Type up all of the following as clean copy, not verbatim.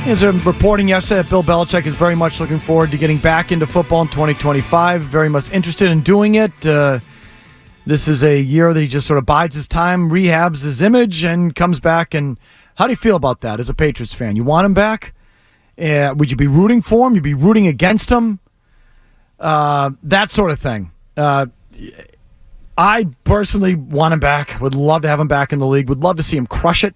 There's a reporting yesterday that Bill Belichick is very much looking forward to getting back into football in 2025, very much interested in doing it. This is a year that he just sort of bides his time, rehabs his image, and comes back. And how do you feel about that as a Patriots fan? You want him back? Would you be rooting for him? You'd be rooting against him? That sort of thing. I personally want him back. Would love to have him back in the league. Would love to see him crush it.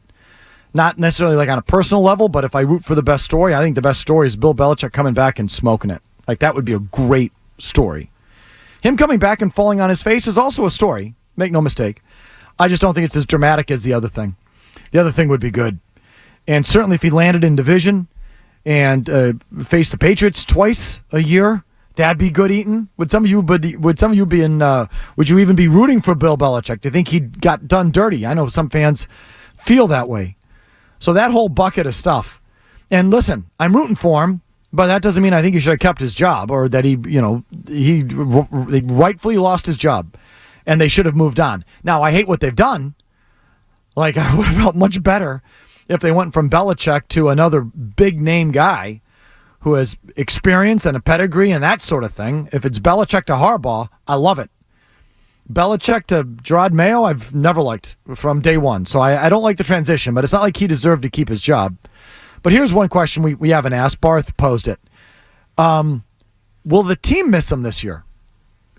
Not necessarily like on a personal level, but if I root for the best story, I think the best story is Bill Belichick coming back and smoking it. Like, that would be a great story. Him coming back and falling on his face is also a story. Make no mistake. I just don't think it's as dramatic as the other thing. The other thing would be good. And certainly if he landed in division and faced the Patriots twice a year, that'd be good eating. Would you even be rooting for Bill Belichick? Do you think he got done dirty? I know some fans feel that way. So that whole bucket of stuff. And listen, I'm rooting for him, but that doesn't mean I think he should have kept his job or that he rightfully lost his job and they should have moved on. Now, I hate what they've done. Like, I would have felt much better if they went from Belichick to another big-name guy who has experience and a pedigree and that sort of thing. If it's Belichick to Harbaugh, I love it. Belichick to Gerard Mayo, I've never liked from day one. So I don't like the transition, but it's not like he deserved to keep his job. But here's one question we haven't asked. Barth posed it. Will the team miss him this year?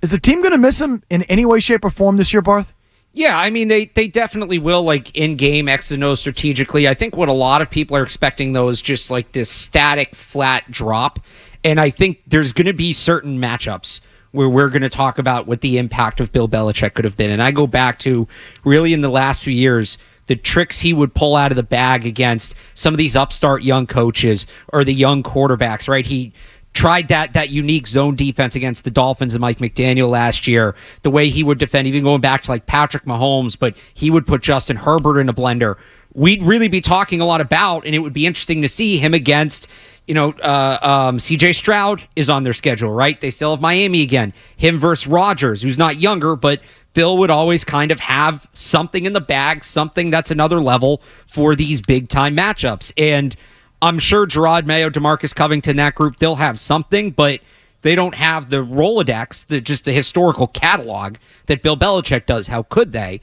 Is the team going to miss him in any way, shape, or form this year, Barth? Yeah, I mean, they definitely will, like, in-game, X and O strategically. I think what a lot of people are expecting, though, is just, like, this static, flat drop. And I think there's going to be certain matchups where we're going to talk about what the impact of Bill Belichick could have been. And I go back to, really in the last few years, the tricks he would pull out of the bag against some of these upstart young coaches or the young quarterbacks, right? He tried that unique zone defense against the Dolphins and Mike McDaniel last year, the way he would defend, even going back to like Patrick Mahomes, but he would put Justin Herbert in a blender. We'd really be talking a lot about, and it would be interesting to see him against, CJ Stroud is on their schedule, right? They still have Miami again. Him versus Rodgers, who's not younger, but Bill would always kind of have something in the bag, something that's another level for these big-time matchups. And I'm sure Gerard Mayo, DeMarcus Covington, that group, they'll have something, but they don't have the Rolodex, just the historical catalog that Bill Belichick does. How could they?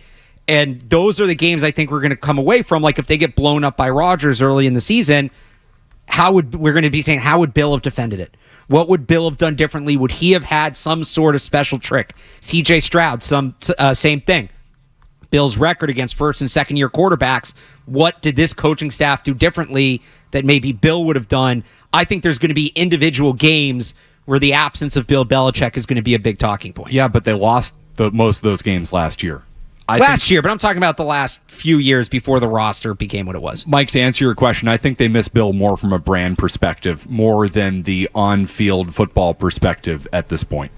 And those are the games I think we're going to come away from. Like, if they get blown up by Rodgers early in the season, we're going to be saying, how would Bill have defended it? What would Bill have done differently? Would he have had some sort of special trick? CJ Stroud, same thing. Bill's record against first and second year quarterbacks. What did this coaching staff do differently that maybe Bill would have done? I think there's going to be individual games where the absence of Bill Belichick is going to be a big talking point. Yeah, but they lost most of those games last year. Last year, but I'm talking about the last few years before the roster became what it was. Mike, to answer your question, I think they miss Bill more from a brand perspective, more than the on-field football perspective at this point.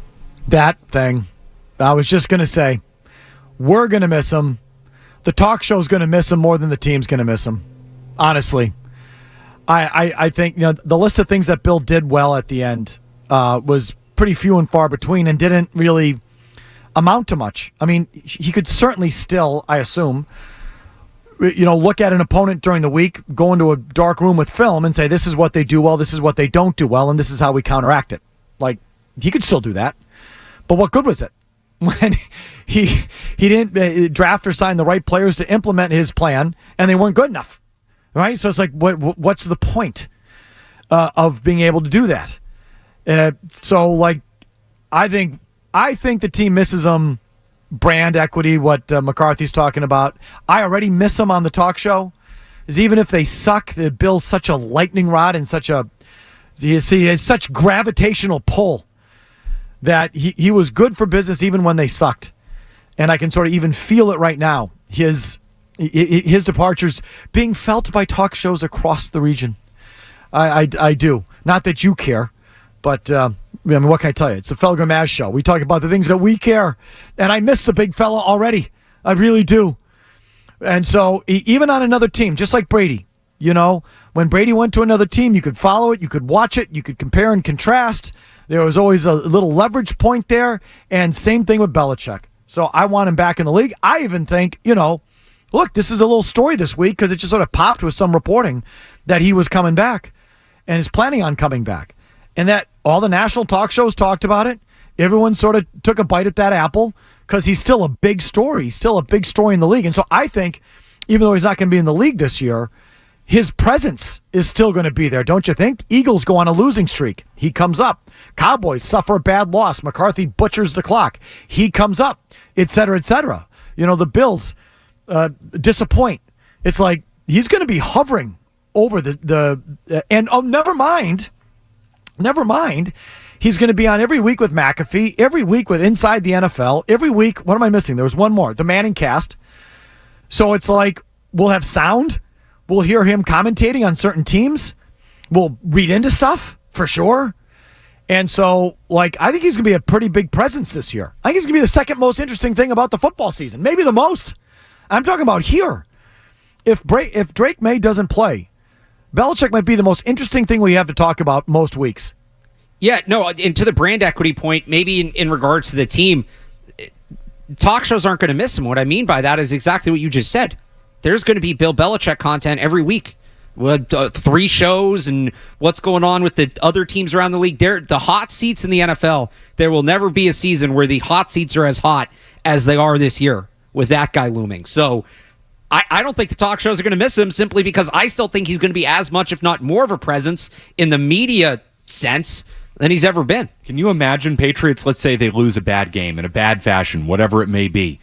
That thing. I was just going to say, we're going to miss him. The talk show's going to miss him more than the team's going to miss him. Honestly. I think the list of things that Bill did well at the end was pretty few and far between and didn't really amount to much. I mean, he could certainly still, I assume, look at an opponent during the week, go into a dark room with film and say, this is what they do well, this is what they don't do well, and this is how we counteract it. Like, he could still do that. But what good was it when he didn't draft or sign the right players to implement his plan, and they weren't good enough, right? So it's like, what's the point of being able to do that? I think the team misses him. Brand equity, what McCarthy's talking about. I already miss him on the talk show. Is even if they suck, the Bill's such a lightning rod and he has such gravitational pull that he was good for business even when they sucked. And I can sort of even feel it right now. His departure's being felt by talk shows across the region. I do. Not that you care, but what can I tell you? It's the Felger Maz show. We talk about the things that we care, and I miss the big fella already. I really do. And so even on another team, just like Brady, when Brady went to another team, you could follow it, you could watch it, you could compare and contrast. There was always a little leverage point there, and same thing with Belichick. So I want him back in the league. I even think, look, this is a little story this week because it just sort of popped with some reporting that he was coming back. and is planning on coming back. And that all the national talk shows talked about it. Everyone sort of took a bite at that apple because he's still a big story. He's still a big story in the league. And so I think, even though he's not going to be in the league this year, his presence is still going to be there, don't you think? Eagles go on a losing streak. He comes up. Cowboys suffer a bad loss. McCarthy butchers the clock. He comes up, et cetera, et cetera. The Bills disappoint. It's like he's going to be hovering over never mind. He's going to be on every week with McAfee, every week with Inside the NFL, every week. What am I missing? There was one more, the Manning Cast. So it's like we'll have sound. We'll hear him commentating on certain teams. We'll read into stuff for sure. And so, I think he's going to be a pretty big presence this year. I think he's going to be the second most interesting thing about the football season. Maybe the most. I'm talking about here. If Drake May doesn't play, Belichick might be the most interesting thing we have to talk about most weeks. Yeah, no, and to the brand equity point, maybe in regards to the team, talk shows aren't going to miss him. What I mean by that is exactly what you just said. There's going to be Bill Belichick content every week. With 3 shows and what's going on with the other teams around the league. The hot seats in the NFL, there will never be a season where the hot seats are as hot as they are this year with that guy looming. So I don't think the talk shows are going to miss him simply because I still think he's going to be as much, if not more of a presence in the media sense than he's ever been. Can you imagine Patriots, let's say they lose a bad game in a bad fashion, whatever it may be.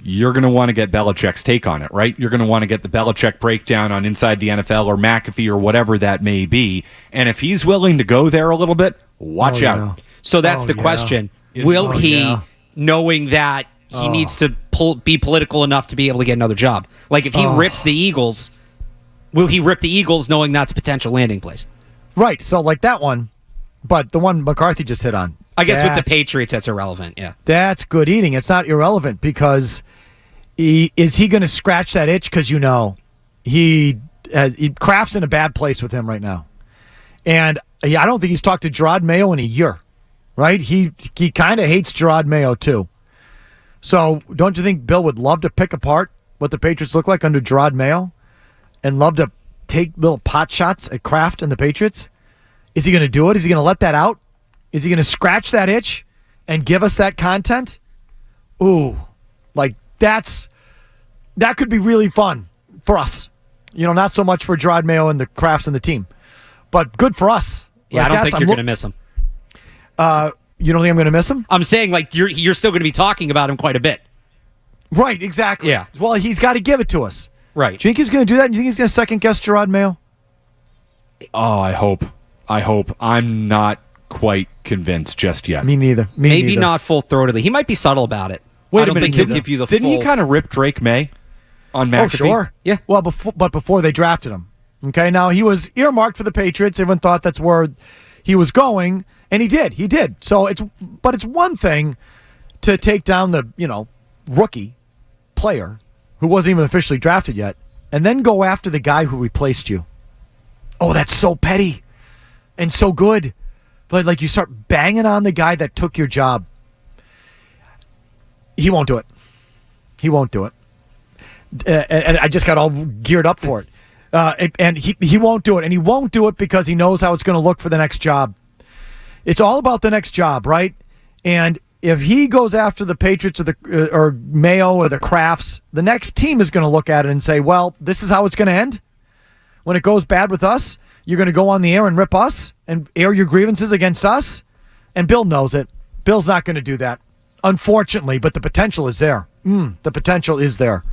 You're going to want to get Belichick's take on it, right? You're going to want to get the Belichick breakdown on Inside the NFL or McAfee or whatever that may be. And if he's willing to go there a little bit, watch out. Yeah. So that's the question. Will he, knowing that he needs to be political enough to be able to get another job? Like if he rips the Eagles, will he rip the Eagles knowing that's a potential landing place? Right. So like that one, but the one McCarthy just hit on. I guess with the Patriots, that's irrelevant, yeah. That's good eating. It's not irrelevant because is he going to scratch that itch? Because Kraft's in a bad place with him right now. And I don't think he's talked to Gerard Mayo in a year, right? He kind of hates Gerard Mayo too. So don't you think Bill would love to pick apart what the Patriots look like under Gerard Mayo and love to take little pot shots at Kraft and the Patriots? Is he going to do it? Is he going to let that out? Is he going to scratch that itch and give us that content? Ooh, that could be really fun for us. Not so much for Gerard Mayo and the Crafts and the team, but good for us. Yeah, I don't think you're going to miss him. You don't think I'm going to miss him? I'm saying you're still going to be talking about him quite a bit. Right, exactly. Yeah. Well, he's got to give it to us. Right. Do you think he's going to do that? Do you think he's going to second guess Gerard Mayo? Oh, I hope. I'm not quite convinced just yet. Me neither. Maybe not full-throatedly. He might be subtle about it. Wait a minute. Didn't he kind of rip Drake May on McAfee? Oh, sure. Yeah. Well, before they drafted him. Okay, now he was earmarked for the Patriots. Everyone thought that's where he was going, and he did. So it's one thing to take down the rookie player who wasn't even officially drafted yet, and then go after the guy who replaced you. Oh, that's so petty and so good. But you start banging on the guy that took your job. He won't do it. And I just got all geared up for it. And he won't do it. And he won't do it because he knows how it's going to look for the next job. It's all about the next job, right? And if he goes after the Patriots or Mayo or the Crafts, the next team is going to look at it and say, well, this is how it's going to end. When it goes bad with us, you're going to go on the air and rip us and air your grievances against us. And Bill knows it. Bill's not going to do that, unfortunately, but the potential is there. The potential is there.